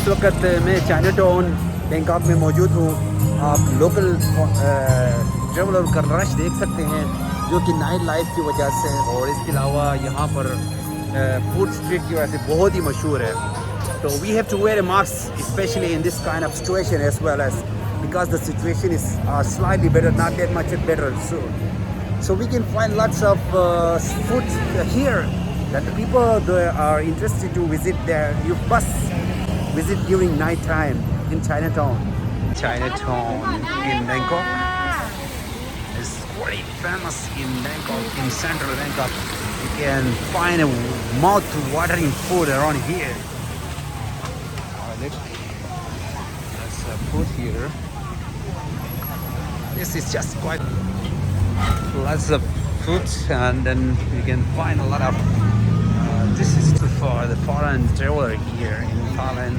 इस वक्त मैं चाइना टाउन बैंकॉक में मौजूद हूँ। आप लोकल ट्रेवलर का रश देख सकते हैं जो कि नाइट लाइफ की वजह से और इसके अलावा यहाँ पर फूड स्ट्रीट की वजह से बहुत ही मशहूर है। तो we have to wear a mask specially in this kind of situation as well as because the situation is slightly better, not that much better. So we can find lots of food here that the people they are interested to visit there. You must visit during night time in Chinatown. Chinatown in Bangkok is very famous in Bangkok, in central Bangkok. You can find a mouth-watering food around here. Look, there's food here. This is just quite lots of food, and then you can find a lot of this is for the foreign traveler here in Thailand.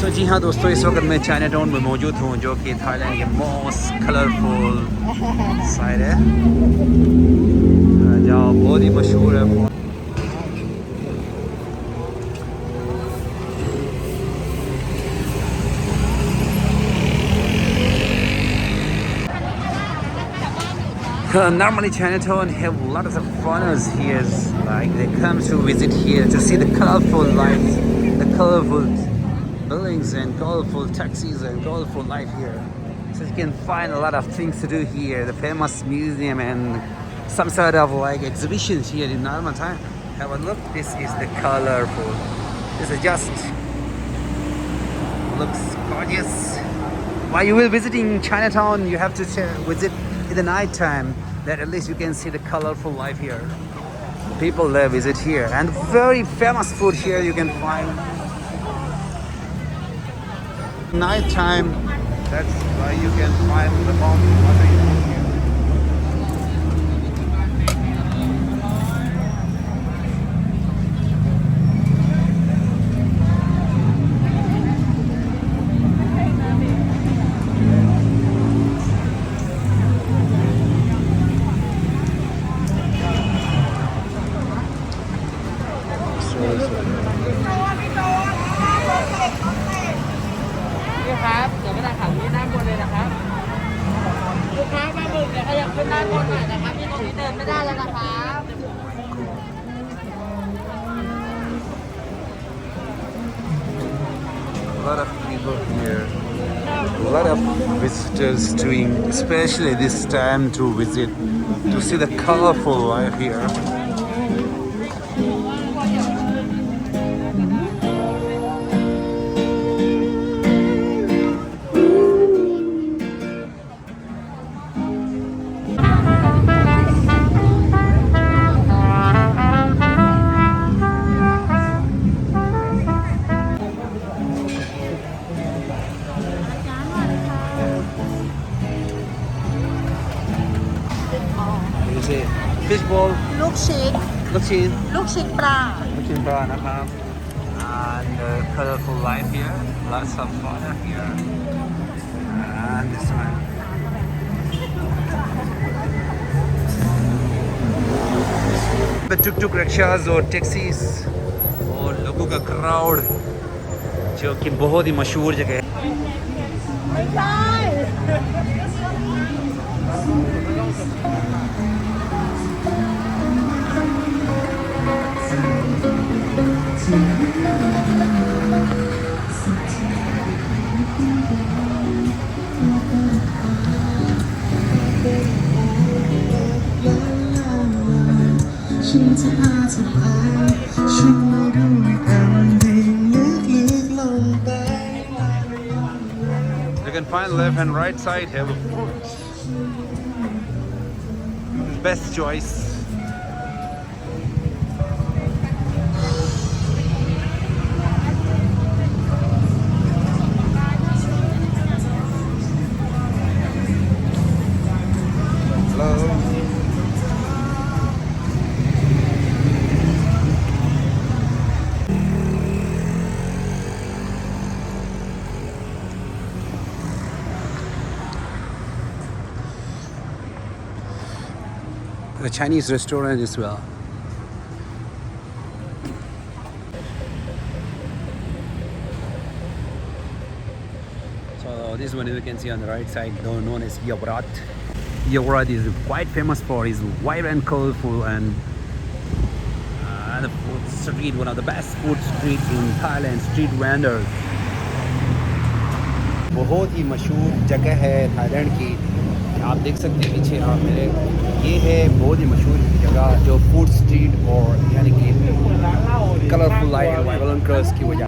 So जी हाँ दोस्तों, इस वक्त मैं China town में मौजूद हूँ जो कि थाईलैंड के मोस्ट कलरफुल साइड है जहाँ बहुत ही मशहूर है। Normally Chinatown have lots of foreigners here, like they come to visit here to see the colorful lights, the colorful buildings and colorful taxis and colorful life here. So you can find a lot of things to do here, the famous museum and some sort of like exhibitions here in normal time. Have a look, this is the colorful. This is just looks gorgeous. While you will visiting Chinatown, you have to visit in the night time, that at least you can see the colorful life here. People there visit here, and very famous food here you can find. Night time, that's why you can find the mouth-watering food here. A lot of people here, a lot of visitors doing, especially this time to visit, to see the colorful life here. Fish ball ลูกชิ้น ลูกชิ้น ลูกชิ้นปลา ลูกชิ้นปลานะครับ and colorful light here, lots of fire here, and this one. The tuk-tuk rickshaws और taxis और लोगों का crowd जो कि बहुत ही मशहूर जगह है।ไม่ใช่ ฉันจะพาเธอไปช่วยด้วยกันดิ่งลึกๆลงไป You can find left and right side have food. Best choice. Hello. A Chinese restaurant as well. this one you can see on the right side, known as Yaowarat. Yaowarat is quite famous for its vibrant, colorful and the food street, one of the best food street in Thailand. Street vendors. बहुत ही मशहूर जगह है Thailand की, आप देख सकते हैं पीछे आप मेरे, ये है बहुत ही मशहूर जगह जो फूड स्ट्रीट और यानी कि कलरफुल लाइट और वाइब्रेंट कलर्स की वजह।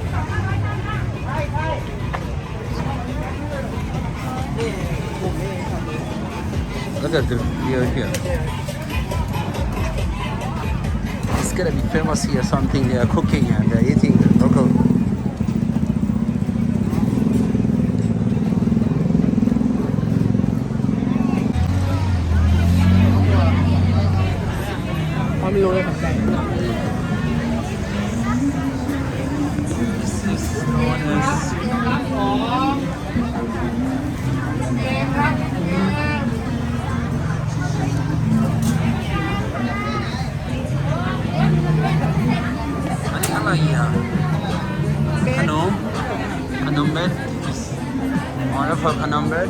Look at the view here. It's gonna be famous here, something they are cooking and they're eating local. Khanom bed. Order for khanom bed.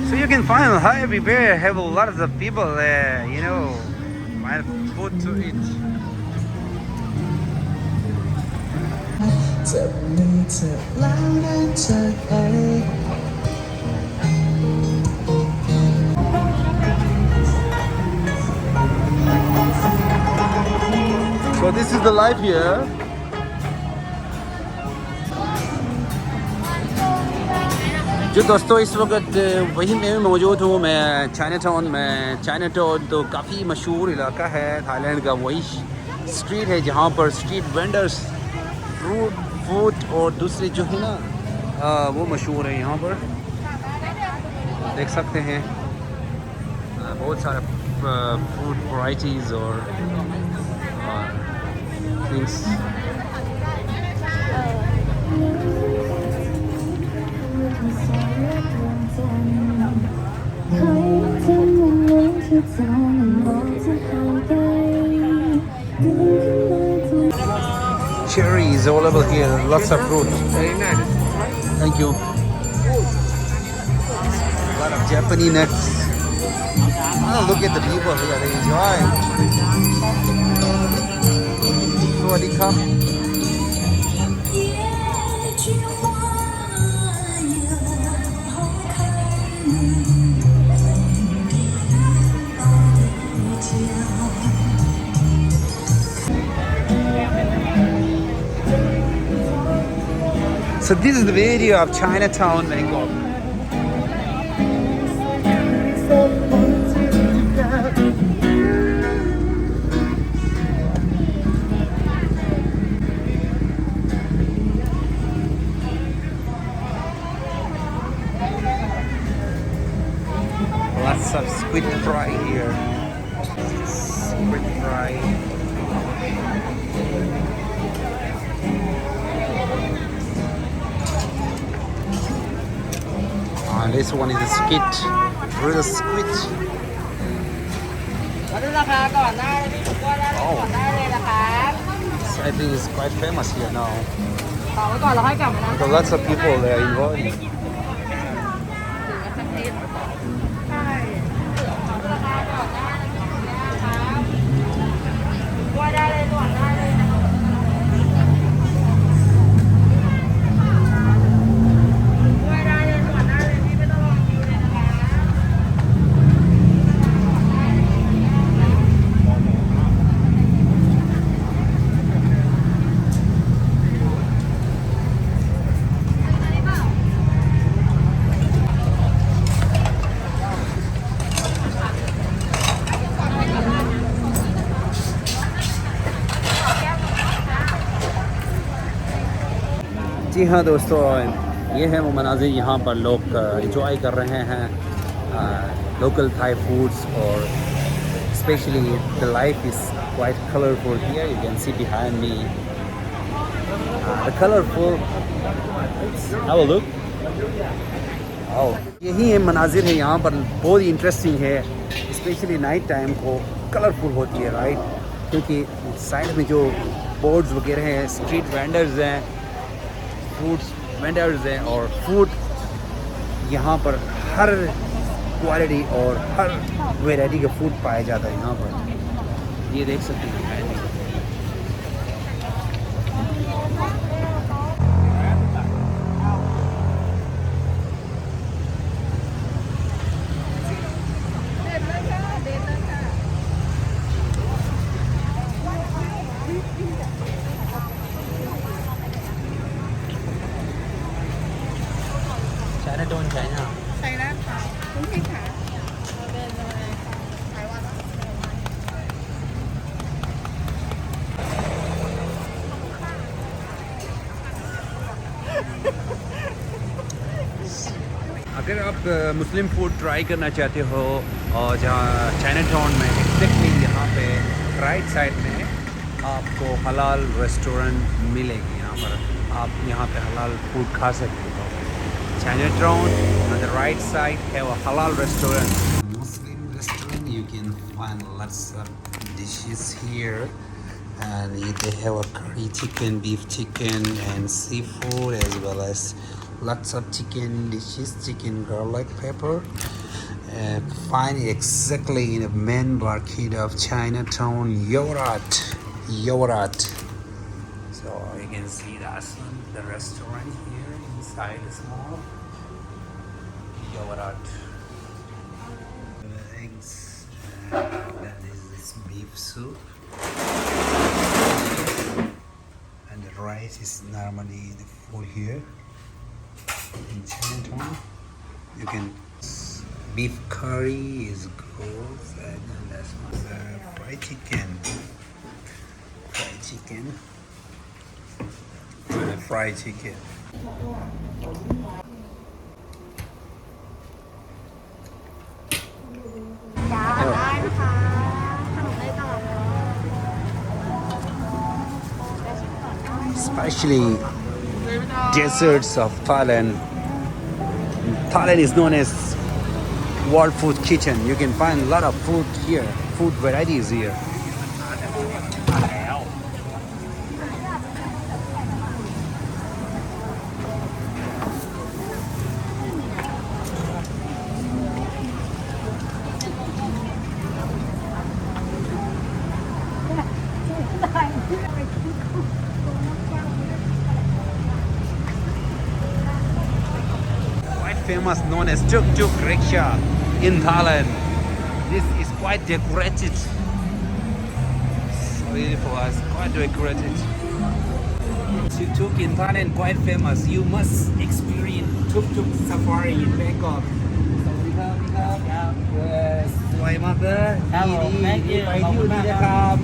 So you can find how everywhere have a lot of people there, you know, find food to eat. So this is the life here. जो दोस्तों इस वक्त वहीं में मौजूद हूँ मैं China town में। चाइना टाउन तो काफ़ी मशहूर इलाका है थाईलैंड का, वही स्ट्रीट है जहाँ पर स्ट्रीट वेंडर्स फूड और दूसरे जो है ना वो मशहूर है। यहाँ पर देख सकते हैं बहुत सारे फूड वैरायटीज़ और things. Cherry is available here, lots of fruit. Very nice. Thank you. A lot of Japanese nuts. Oh, look at the people here, they enjoy. Sawadee krap. So this is the video of Chinatown, Bangkok. Lots of squid fry here. Squid fry. This one is a skit, real squid. Oh, I think it's quite famous here now. Because lots of people there involved. जी हाँ दोस्तों, ये है वो मनाजिर यहाँ पर लोग enjoy कर रहे हैं लोकल थाई फूड्स और specially the life is quite colorful here. You can see behind me the colorful. Have a look. Oh, यही है मनाजिर है यहाँ पर, बहुत ही इंटरेस्टिंग है, स्पेशली नाइट टाइम को कलरफुल होती है, राइट? क्योंकि साइड में जो बोर्ड्स वगैरह हैं, स्ट्रीट वेंडर्स हैं, फूड्स वेंडर्स हैं और फूड यहाँ पर हर क्वालिटी और हर वैरायटी का फूड पाया जाता है यहाँ पर। ये देख सकते हैं। Chinatown, China. ไทยร้านค่ะคุณพี่ขาเดินมาไต้หวัน अगर आप मुस्लिम फूड ट्राई करना चाहते हो और जहाँ चाइना टाउन में एग्जैक्टली यहाँ पे राइट साइड में आपको हलाल रेस्टोरेंट मिलेगी। यहाँ पर आप यहाँ पे हलाल फूड खा सकते हो। China town on the right side have a halal restaurant. Muslim restaurant, you can find lots of dishes here, and they have a curry chicken, beef chicken, and seafood, as well as lots of chicken dishes, chicken garlic pepper. Find it exactly in the main market of Chinatown, Yaowarat. Yaowarat. So you can see that's the restaurant here inside the small Yaowarat. Eggs. That is this beef soup. And the rice is normally the food here in Chinatown. You can beef curry is good, and that's fried chicken. Fried chicken. Fried chicken. Especially deserts of Thailand. Thailand is known as world food kitchen. You can find a lot of food here, food varieties here. Famous, known as tuk tuk rickshaw in Thailand. This is quite decorated. So beautiful, it's quite decorated. Tuk tuk in Thailand quite famous. You must experience tuk tuk safari in Bangkok. สวยมากเลยดีไปที่นี่นะครับ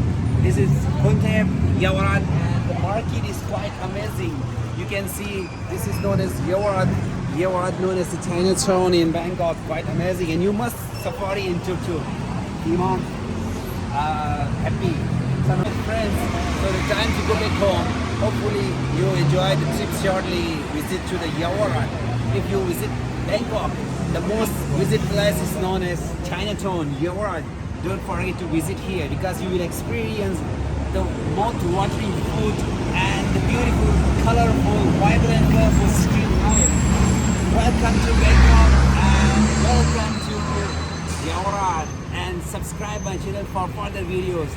This is Kontev Yaowarat, and the market is quite amazing. You can see this is known as Yaowarat. Yaowarat, known as the Chinatown in Bangkok, quite amazing, and you must safari in tuk tuk. Iman, happy. Some friends, so the time to go back home. Hopefully you enjoy the trip shortly. Visit to the Yaowarat. If you visit Bangkok, the most visit place is known as Chinatown, Yaowarat. Don't forget to visit here because you will experience the mouth-watering food and the beautiful, colorful, vibrant, colorful street life. Welcome to Bangkok and welcome to Yaowarat, and subscribe my channel for further videos.